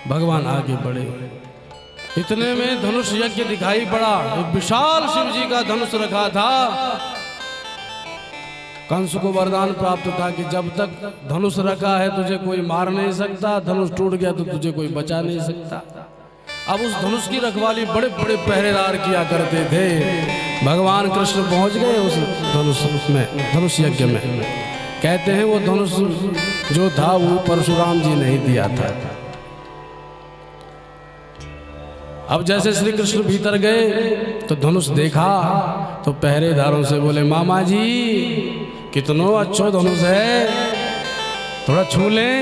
भगवान आगे बढ़े। इतने में धनुष यज्ञ दिखाई पड़ा। एक विशाल शिव जी का धनुष रखा था। कंस को वरदान प्राप्त था कि जब तक धनुष रखा है तुझे कोई मार नहीं सकता, धनुष टूट गया तो तुझे कोई बचा नहीं सकता। अब उस धनुष की रखवाली बड़े बड़े पहरेदार किया करते थे। भगवान कृष्ण पहुंच गए उस धनुष में, धनुष यज्ञ में। कहते हैं वो धनुष जो था वो परशुराम जी ने ही दिया था। अब जैसे श्री कृष्ण भीतर गए तो धनुष देखा तो पहरेदारों से बोले, मामा जी कितनो अच्छो धनुष है, थोड़ा छू लें।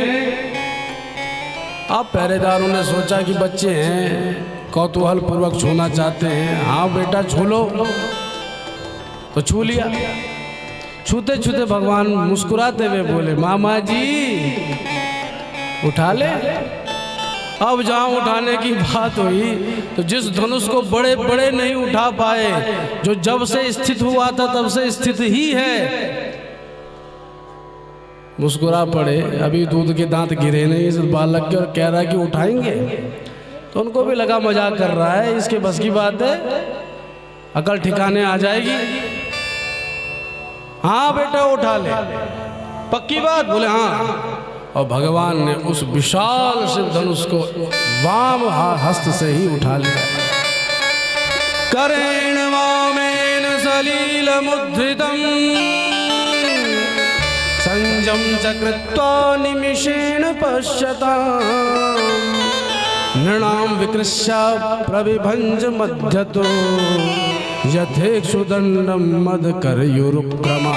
अब पहरेदारों ने सोचा कि बच्चे हैं, कौतूहल पूर्वक छूना चाहते हैं। हाँ बेटा छू लो, तो छू लिया। छूते छूते भगवान मुस्कुराते हुए बोले, मामा जी उठा ले। अब जहाँ उठाने की बात हुई तो जिस धनुष को बड़े बड़े नहीं उठा पाए, जो जब से स्थित हुआ था तब से स्थित ही है, मुस्कुरा पड़े। अभी दूध के दांत गिरे नहीं इस बालक के और कह रहा है कि उठाएंगे। तो उनको भी लगा मजाक कर रहा है, इसके बस की बात है, अकल ठिकाने आ जाएगी। हाँ बेटा उठा ले, पक्की बात? बोले हाँ। और भगवान ने उस विशाल शिव धनुष को वाम हस्त से ही उठा लिया। करेण वामेन सलील मुद्रितम संजम चकृत्वा निमिषेण पश्यताम् नृणाम विकृष्य प्रविभंज मध्यतो यथेक्षुदंडम मद करयुरुक्रमा।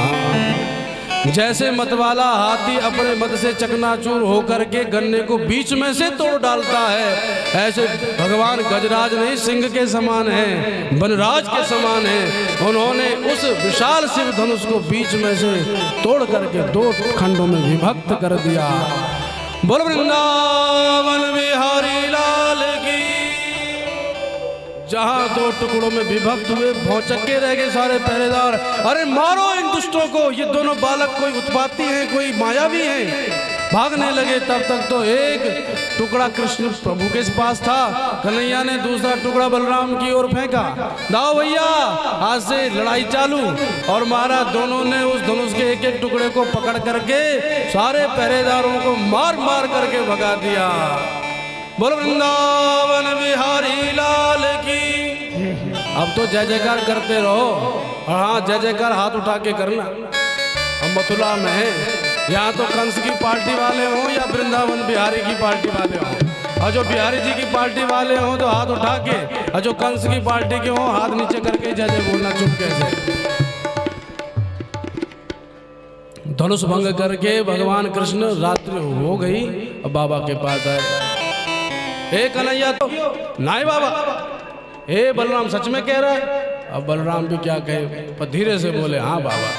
जैसे मतवाला हाथी अपने मद से चकनाचूर होकर के गन्ने को बीच में से तोड़ डालता है, ऐसे भगवान गजराज नहीं सिंह के समान हैं, वनराज के समान हैं। उन्होंने उस विशाल शिव धनुष को बीच में से तोड़ करके दो खंडों में विभक्त कर दिया। बोल वृंदावन बिहारी लाल की। जहां दो टुकड़ों में विभक्त हुए भौचक्के रह गए सारे पहरेदार। अरे मारो इन दुष्टों को, ये दोनों बालक कोई उत्पाती हैं, कोई मायावी हैं। भागने लगे। तब तक तो एक टुकड़ा कृष्ण प्रभु के पास था, कन्हैया ने दूसरा टुकड़ा बलराम की ओर फेंका। दाओ भैया, आज से लड़ाई चालू। और मारा। दोनों ने उस धनुष के एक एक टुकड़े को पकड़ करके सारे पहरेदारों को मार मार करके भगा दिया। बोल वृंदावन बिहारी लाल की। अब तो जय जयकार करते रहो। और हाँ, जय जयकार हाथ उठा के करना। हम मथुरा में हैं, यहाँ तो कंस की पार्टी वाले हों या वृंदावन बिहारी की पार्टी वाले हों। और जो बिहारी जी की पार्टी वाले हों तो हाथ उठा के, और जो कंस की पार्टी के हों हाथ नीचे करके जय जय बोलना चुपके से। धनुष भंग करके भगवान कृष्ण रात्रि हो गई अब बाबा के पास आए। ए कन्हैया तो नाई बाबा। ए बलराम सच में कह रहा है? अब बलराम भी क्या कहे, पर धीरे से बोले, हाँ बाबा।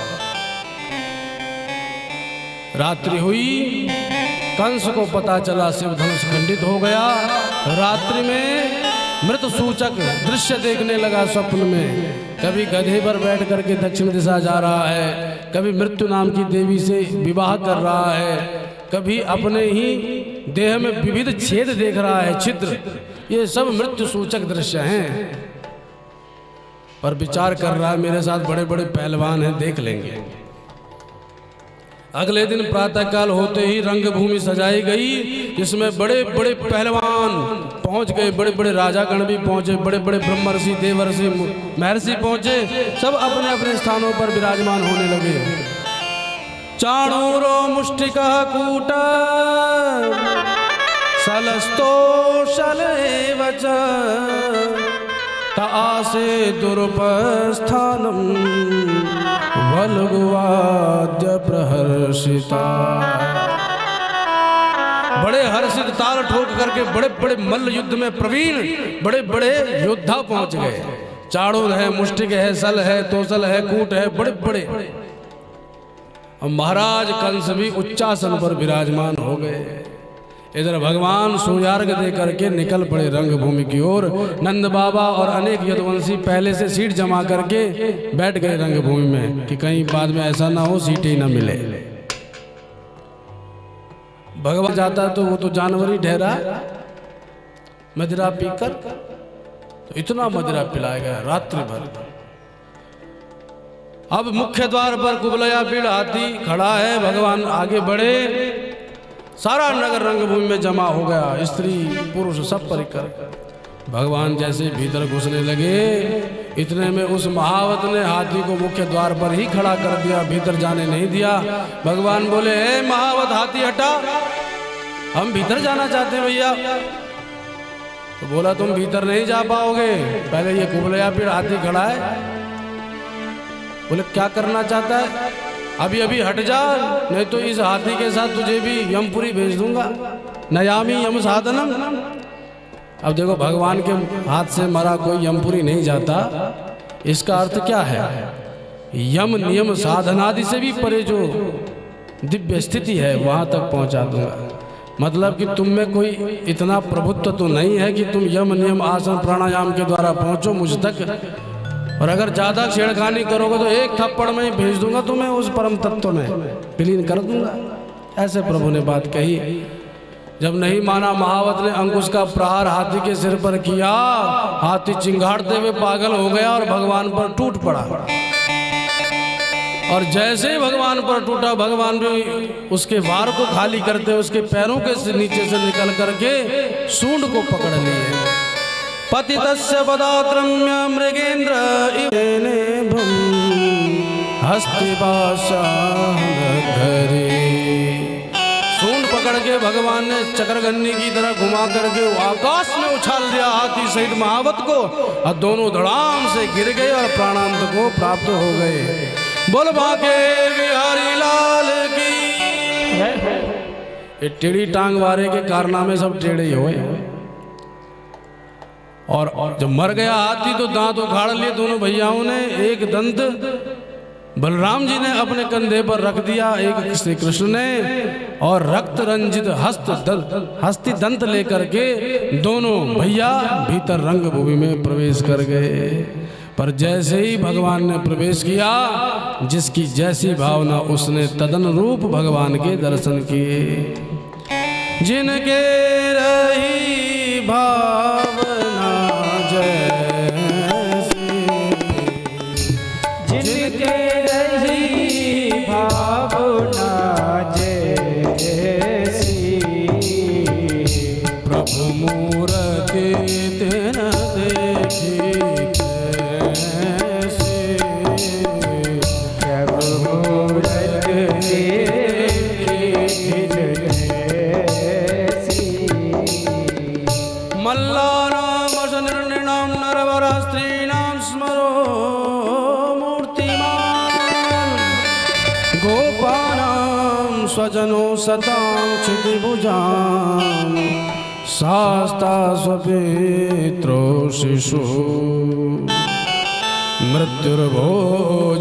रात्रि हुई, कंस को पता चला शिव धनुष खंडित हो गया। रात्रि में मृत सूचक दृश्य देखने लगा स्वप्न में। कभी गधे पर बैठ करके दक्षिण दिशा जा रहा है, कभी मृत्यु नाम की देवी से विवाह कर रहा है, कभी अपने ही देह में विविध छेद देख रहा है, छिद्र। ये सब मृत्यु सूचक दृश्य हैं। पर विचार कर रहा है मेरे साथ बड़े बड़े पहलवान हैं, देख लेंगे। अगले दिन प्रातःकाल होते ही रंगभूमि सजाई गई, जिसमें बड़े बड़े पहलवान पहुंच गए। बड़े बड़े राजागण भी पहुंचे, बड़े बड़े ब्रह्मर्षि देवर्षि महर्षि पहुंचे। सब अपने अपने स्थानों पर विराजमान होने लगे। चाणूरो मुष्टिकः कूट सलस्तो शलैव च तासे दुरुपस्थानं वल्गुवाद्य प्रहर्षिता। बड़े हर्षित ताल ठोक करके बड़े बड़े मल्ल युद्ध में प्रवीण बड़े बड़े योद्धा पहुंच गए। चाणूर है, मुष्टिक है, सल है, तोसल है, कूट है, बड़े बड़े। महाराज कंस भी उच्चासन पर विराजमान हो गए। इधर भगवान सूर्यार्घ दे करके निकल पड़े रंगभूमि की ओर। नंद बाबा और अनेक यदुवंशी पहले से सीट जमा करके बैठ गए रंगभूमि में कि कहीं बाद में ऐसा ना हो सीट ही ना मिले। भगवान जाता तो वो तो जानवर ही ठहरा, मदिरा पीकर, तो इतना मदिरा पिलाया गया रात्रि भर। अब मुख्य द्वार पर कुबलया पीड़ हाथी खड़ा है, भगवान आगे बढ़े, सारा नगर रंगभूमि में जमा हो गया, स्त्री पुरुष सब परिकर। भगवान जैसे भीतर घुसने लगे, इतने में उस महावत ने हाथी को मुख्य द्वार पर ही खड़ा कर दिया, भीतर जाने नहीं दिया। भगवान बोले, हे महावत हाथी हटा, हम भीतर जाना चाहते हैं भैया। तो बोला, तुम भीतर नहीं जा पाओगे, पहले ये कुबलया पीड़ हाथी खड़ा है। बोले, क्या करना चाहता है? अभी अभी हट जा, नहीं तो इस हाथी के साथ तुझे भी यमपुरी भेज दूंगा। नयामी यम साधनम। अब देखो, भगवान के हाथ से मरा कोई यमपुरी नहीं जाता। इसका अर्थ क्या है? यम नियम साधनादि से भी परे जो दिव्य स्थिति है वहां तक पहुंचा दूंगा। मतलब कि तुम में कोई इतना प्रभुत्व तो नहीं है कि तुम यम नियम आसन प्राणायाम के द्वारा पहुंचो मुझ तक, और अगर ज्यादा छेड़खानी करोगे तो एक थप्पड़ में ही भेज दूंगा तुम्हें उस परम तत्व में, विलीन कर दूंगा। ऐसे प्रभु ने बात कही। जब नहीं माना, महावत ने अंकुश का प्रहार हाथी के सिर पर किया। हाथी चिंगाड़ते हुए पागल हो गया और भगवान पर टूट पड़ा। और जैसे ही भगवान पर टूटा, भगवान भी उसके वार को खाली करते उसके पैरों के नीचे से निकल करके सूंड को पकड़ लिए। पतितस्य पदाक्रम्य मृगेन्द्र इवेनेभं हस्तिपाशांगधरे। सूंड पकड़ के भगवान ने चक्रगन्नी की तरह घुमा करके आकाश में उछाल दिया हाथी सहित महावत को, और दोनों धड़ाम से गिर गए और प्राणांत को प्राप्त हो गए। बोल बाके बिहारी लाल की। ये टेढ़ी टांग वारे के कारनामे सब टेढ़े ही हुए। और जब मर गया हाथी तो दांत उखाड़ लिए दोनों भैयाओं ने। एक दंत बलराम जी ने अपने कंधे पर रख दिया, एक श्री कृष्ण ने, और रक्त रंजित हस्ती दंत लेकर के दोनों भैया भीतर रंगभूमि में प्रवेश कर गए। पर जैसे ही भगवान ने प्रवेश किया, जिसकी जैसी भावना उसने तदन रूप भगवान के दर्शन किए। जिनके रही भावना जैसी, जिनके रही भावना जैसी, प्रभु मूरति तेन देखी कैसी, प्रभु मूरति मल्लानाम निर्णिनाम नरवर स्त्रीणाम स्मरो मूर्तिमान, गोपानाम स्वजनो सतां क्षितिभुजां, शास्ता स्वपित्रो शिशु, मृत्युर्भोजपते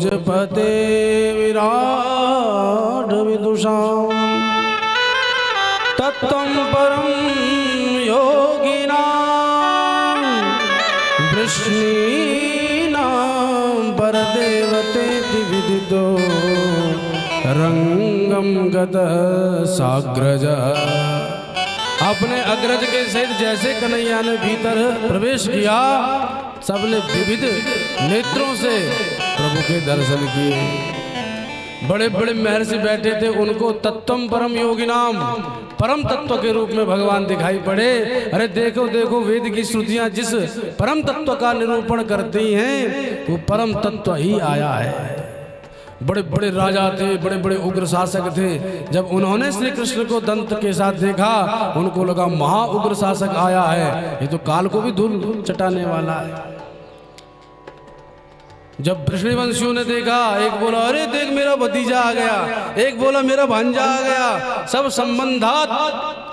विराट विदुषां, तत्त्वं परं योगिनां वृष्णीनां परदेवतेति विदितो रंगम गत साग्रज। अपने अग्रज के सहित जैसे कन्हैया ने भीतर प्रवेश किया, सबने विविध नेत्रों से प्रभु के दर्शन किए। बड़े बड़े महर्षि बैठे थे, उनको तत्वम परम योगी नाम, परम तत्व के रूप में भगवान दिखाई पड़े। अरे देखो देखो, वेद की श्रुतियां जिस परम तत्व का निरूपण करती हैं, वो परम तत्व ही आया है। बड़े बड़े राजा थे, बड़े बड़े उग्र शासक थे, जब उन्होंने श्री कृष्ण को दंत के साथ देखा, उनको लगा महा उग्र शासक आया है, ये तो काल को भी धूल चटाने वाला है। जब वृषणवंशियों ने देखा, एक बोला अरे देख मेरा भतीजा आ गया, एक बोला मेरा भांजा आ गया, सब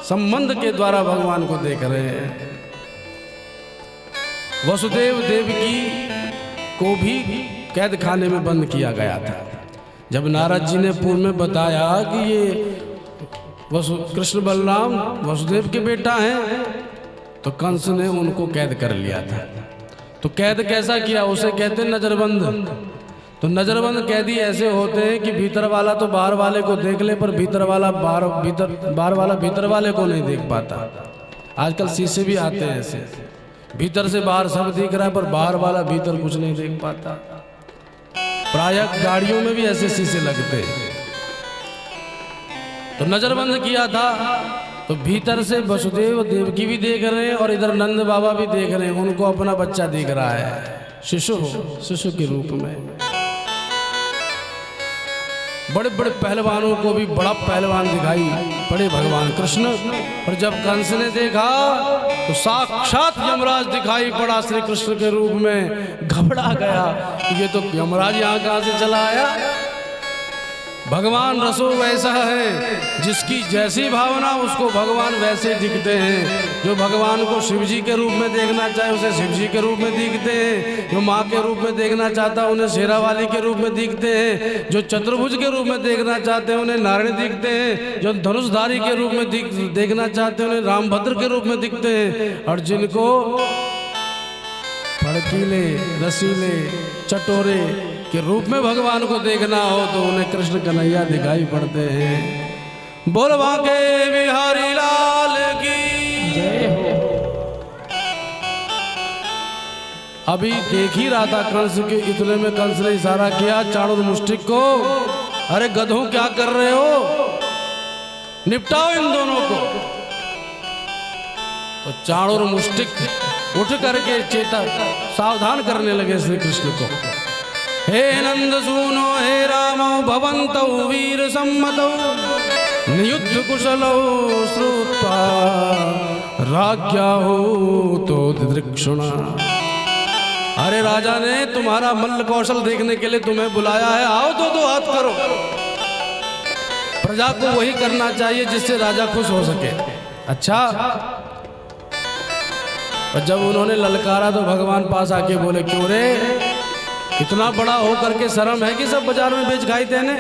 संबंध के द्वारा भगवान को देख रहे हैं। वसुदेव देवकी को भी कैद खाने में बंद किया गया था। जब नारद जी ने पूर्व में बताया कि ये कृष्ण बलराम वसुदेव के बेटा हैं, तो कंस ने उनको कैद कर लिया था। तो कैद कैसा किया, उसे कहते हैं नजरबंद। तो नजरबंद कैदी ऐसे होते हैं कि भीतर वाला तो बाहर वाले को देख ले, पर बाहर वाला भीतर वाले को नहीं देख पाता। आजकल शीशे भी आते हैं ऐसे, भीतर से बाहर सब दिख रहा है पर बाहर वाला भीतर कुछ नहीं देख पाता। प्रायः गाड़ियों में भी ऐसे शीशे लगते हैं। तो नजरबंद किया था तो भीतर से वसुदेव देवकी भी देख रहे हैं और इधर नंद बाबा भी देख रहे हैं, उनको अपना बच्चा दिख रहा है, शिशु के रूप में। बड़े बड़े पहलवानों को भी बड़ा पहलवान दिखाई पड़े भगवान कृष्ण। और जब कंस ने देखा तो साक्षात यमराज दिखाई पड़ा श्री कृष्ण के रूप में। घबरा गया, ये तो यमराज यहाँ कहाँ से चला आया। भगवान रसो वैसा है, जिसकी जैसी भावना उसको भगवान वैसे दिखते हैं। जो भगवान को शिव जी के रूप में देखना चाहे उसे शिव जी के रूप में दिखते हैं, जो माँ के रूप में देखना चाहता है उन्हें शेरावाली के रूप में दिखते हैं, जो चतुर्भुज के रूप में देखना चाहते हैं उन्हें नारायण दिखते हैं, जो धनुषधारी के रूप में देखना चाहते हैं उन्हें रामभद्र के रूप में दिखते हैं, और जिनको भड़कीले रसीले चटोरे के रूप में भगवान को देखना हो तो उन्हें कृष्ण कन्हैया दिखाई पड़ते हैं। बोल बांके बिहारी लाल की जय हो। अभी देख ही रहा था कंस के, इतने में कंस ने इशारा किया चाणूर मुष्टिक को, अरे गधों क्या कर रहे हो, निपटाओ इन दोनों को। तो चाणूर मुष्टिक उठ करके चेता सावधान करने लगे श्री कृष्ण को। हे नंद सूनो हे रामो भवन्तौ वीर सम्मतौ नियुद्ध कुशलौ श्रुत्वा राज्ञाहु तो दिदृक्षुणा। अरे राजा ने तुम्हारा मल्ल कौशल देखने के लिए तुम्हें बुलाया है, आओ तो हाथ करो। प्रजा को वही करना चाहिए जिससे राजा खुश हो सके। अच्छा, और जब उन्होंने ललकारा तो भगवान पास आके बोले, क्यों रे, इतना बड़ा होकर के शर्म है कि सब बाजार में बेच खाई देने?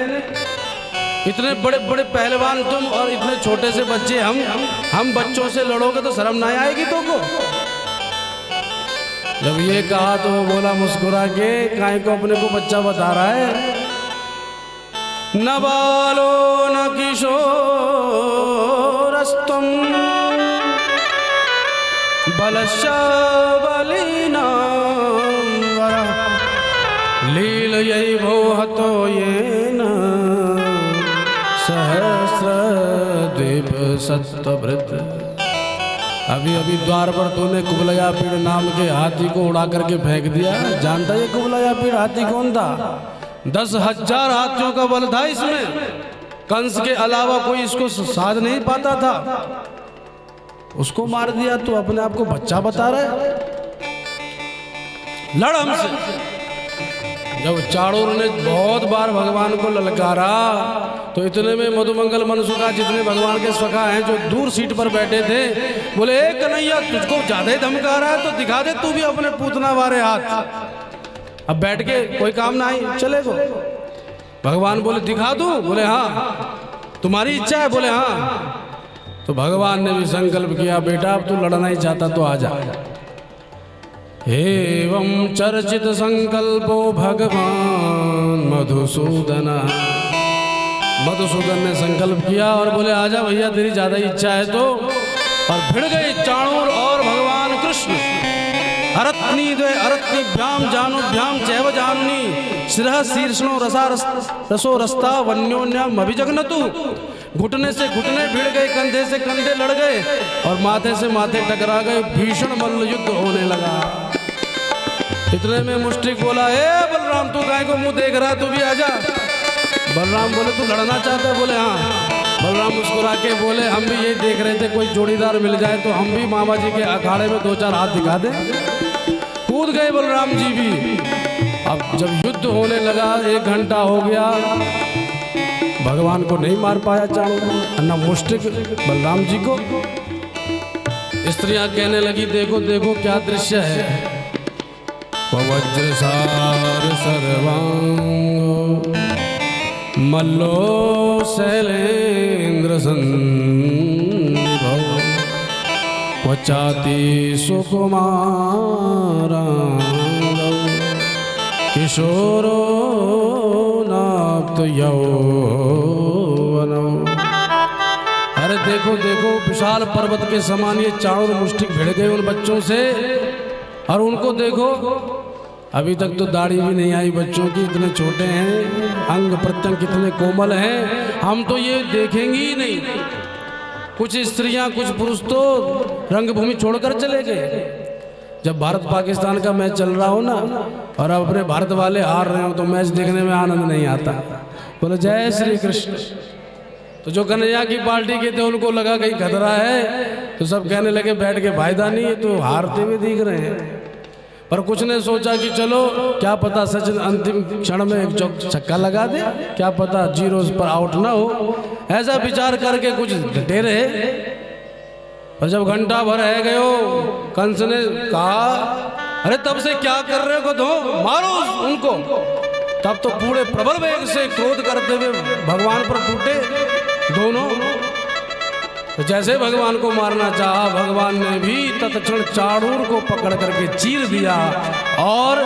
इतने बड़े बड़े पहलवान तुम और इतने छोटे से बच्चे हम बच्चों से लड़ोगे तो शर्म ना आएगी तुमको? जब ये कहा तो वो बोला मुस्कुरा के, काहे को अपने को बच्चा बता रहा है। न बालो न किशोरस्तुम बलश्च बलिनां वरः लीलयैवो हतो येन सहस्रद्वीप सत्तभृत। अभी अभी द्वार पर तूने कुबलयापीड़ नाम के हाथी को उड़ा करके फेंक दिया। जानता है कुबलयापीड़ हाथी कौन था? 10,000 हाथियों का बल था इसमें। कंस के अलावा कोई इसको साध नहीं पाता था। उसको मार दिया तो अपने आप को बच्चा बता रहे, लड़ हमसे। जब चाणूर ने बहुत बार भगवान को ललकारा तो इतने में मधुमंगल मनसुखा जितने भगवान के सखा हैं जो दूर सीट पर बैठे थे, बोले ए कन्हैया तुझको ज्यादा ही धमका रहा है तो दिखा दे तू भी अपने पूतना वाले हाथ। अब बैठ के कोई काम ना आई, चले गो। भगवान बोले दिखा दूं? बोले हाँ। तुम्हारी इच्छा है? बोले हाँ। तो भगवान ने भी संकल्प किया, बेटा अब तू लड़ना ही चाहता तो आ जा। एवं चर्चित संकल्पो भगवान मधुसूदन। मधुसूदन ने संकल्प किया और बोले आजा भैया तेरी ज्यादा इच्छा है तो। और भिड़ गए चाणूर और भगवान कृष्ण। अरत्नीभ्याम जानुभ्याम चैव जानुनी शिरः शीर्षणो रसो रस्ता वन्योन्यम अभिजग्नतु। घुटने से घुटने भिड़ गए, कंधे से कंधे लड़ गए और माथे से माथे टकरा गए। भीषण मल्ल युद्ध होने लगा। इतने में मुष्टिक बोला, ए बलराम तू गाय को मुंह देख रहा है, तू भी आजा। बलराम बोले तू लड़ना चाहता है? बोले हाँ। बलराम मुस्कुरा के बोले हम भी यही देख रहे थे कोई जोड़ीदार मिल जाए तो हम भी मामा जी के अखाड़े में 2-4 हाथ दिखा दें। कूद गए बलराम जी भी। अब जब युद्ध होने लगा 1 घंटा हो गया, भगवान को नहीं मार पाया चाणूर, न मुष्टिक बलराम जी को। स्त्रियां कहने लगी देखो देखो क्या दृश्य है। वज्रसार सर्वांगो मल्लो शैलेन्द्र संनिभो क्वचाति सुकुमारांगो किशोरो नाप्त यौवनो। अरे देखो देखो, विशाल पर्वत के समान ये चारों मुष्टिक भिड़ गए उन बच्चों से। और उनको देखो, अभी तक तो दाढ़ी भी नहीं आई बच्चों की, इतने छोटे हैं, अंग प्रत्यंग कितने कोमल हैं, हम तो ये देखेंगे ही नहीं। कुछ स्त्रियां कुछ पुरुष तो रंगभूमि छोड़कर चले गए। जब भारत पाकिस्तान का मैच चल रहा हो ना, और अब अपने भारत वाले हार रहे हो, तो मैच देखने में आनंद नहीं आता। बोलो जय श्री कृष्ण। तो जो कन्हैया की पार्टी के थे उनको लगा कहीं खतरा है, तो सब कहने लगे बैठ के फायदा नहीं है, तो हारते हुए दिख रहे हैं। पर कुछ ने सोचा कि चलो क्या पता सचिन अंतिम क्षण में एक छक्का लगा दे, क्या पता जीरोस पर आउट ना हो। ऐसा विचार करके कुछ डटे रहे। और जब घंटा भर रह गए हो, कंस ने कहा अरे तब से क्या कर रहे हो, दो मारो उनको। तब तो पूरे प्रबल वेग से क्रोध करते हुए भगवान पर टूटे दोनों। तो जैसे भगवान को मारना चाहा, भगवान ने भी तत्क्षण चाणूर को पकड़ करके चीर दिया और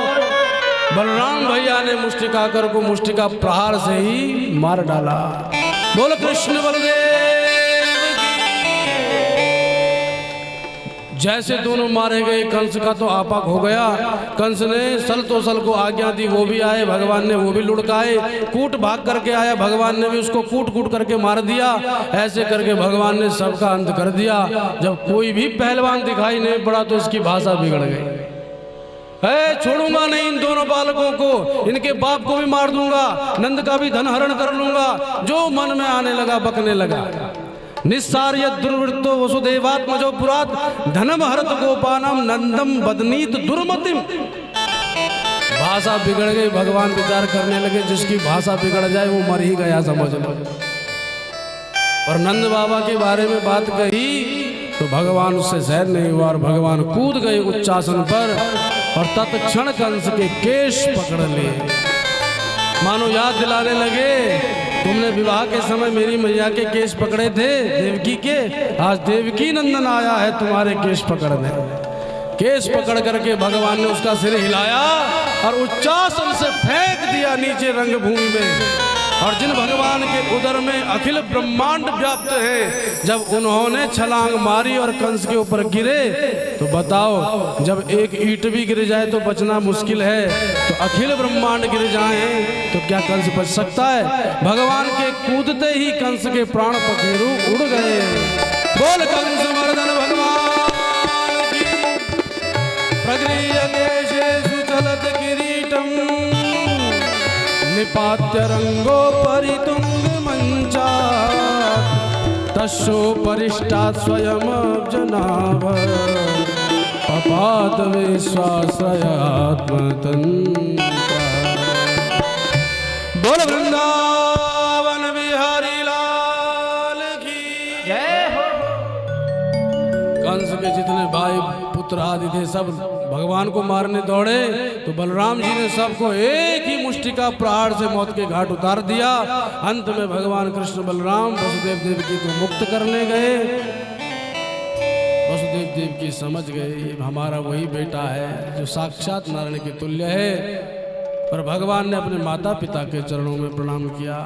बलराम भैया ने मुष्टिकाकर को मुष्टिका प्रहार से ही मार डाला। बोल कृष्ण बलदेव। जैसे दोनों मारे गए, कंस का तो आपाक हो गया। कंस ने सल तो सल को आज्ञा दी, वो भी आए, भगवान ने वो भी लुढ़काए। कूट भाग करके आया, भगवान ने भी उसको कूट कूट करके मार दिया। ऐसे करके भगवान ने सबका अंत कर दिया। जब कोई भी पहलवान दिखाई नहीं पड़ा तो इसकी भाषा बिगड़ गई। छोड़ूंगा नहीं इन दोनों बालकों को, इनके बाप को भी मार दूंगा, नंद का भी धन हरण कर लूंगा। जो मन में आने लगा बकने लगा। निस्सार्य दुर्वृत्तो वसुदेवात्मजो पुरात धनम हरत गोपानम नंदम बदनीत दुर्मतिम। भाषा बिगड़ गई। भगवान विचार करने लगे जिसकी भाषा बिगड़ जाए वो मर ही गया समझ लो। और नंद बाबा के बारे में बात कही तो भगवान उससे सहन नहीं हुआ और भगवान कूद गए उच्चासन पर और तत्क्षण कंस के केश पकड़ लिए। मानो याद दिलाने लगे तुमने विवाह के समय मेरी मैया के केश पकड़े थे देवकी के, आज देवकी नंदन आया है तुम्हारे केश पकड़ने। केश पकड़ करके भगवान ने उसका सिर हिलाया और उच्चासन से फेंक दिया नीचे रंगभूमि में। और जिन भगवान के उदर में अखिल ब्रह्मांड व्याप्त है, जब उन्होंने छलांग मारी और कंस के ऊपर गिरे तो बताओ, जब एक ईंट भी गिर जाए तो बचना मुश्किल है, तो अखिल ब्रह्मांड गिर जाए तो क्या कंस बच सकता है? भगवान के कूदते ही कंस के प्राण पखेरु उड़ गए। बोल कंस मर्दन भगवान की। प्रगृह्य केशेषु चलत किरीटम निपात्य रंगो परितुंग मंचा तस्योपरिष्टात् स्वयं जनाभ अपात विश्वाश्रयात्मतन्त्र। बोल वृंदावन बिहारी लाल की जय हो। कंस के जितने भाई पुत्र आदि थे सब भगवान को मारने दौड़े, तो बलराम जी ने सबको एक ही मुष्टिका प्रहार से मौत के घाट उतार दिया। अंत में भगवान कृष्ण बलराम वसुदेव देवकी को मुक्त करने गए। वसुदेव देवकी समझ गए ये हमारा वही बेटा है जो साक्षात नारायण के तुल्य है। पर भगवान ने अपने माता पिता के चरणों में प्रणाम किया।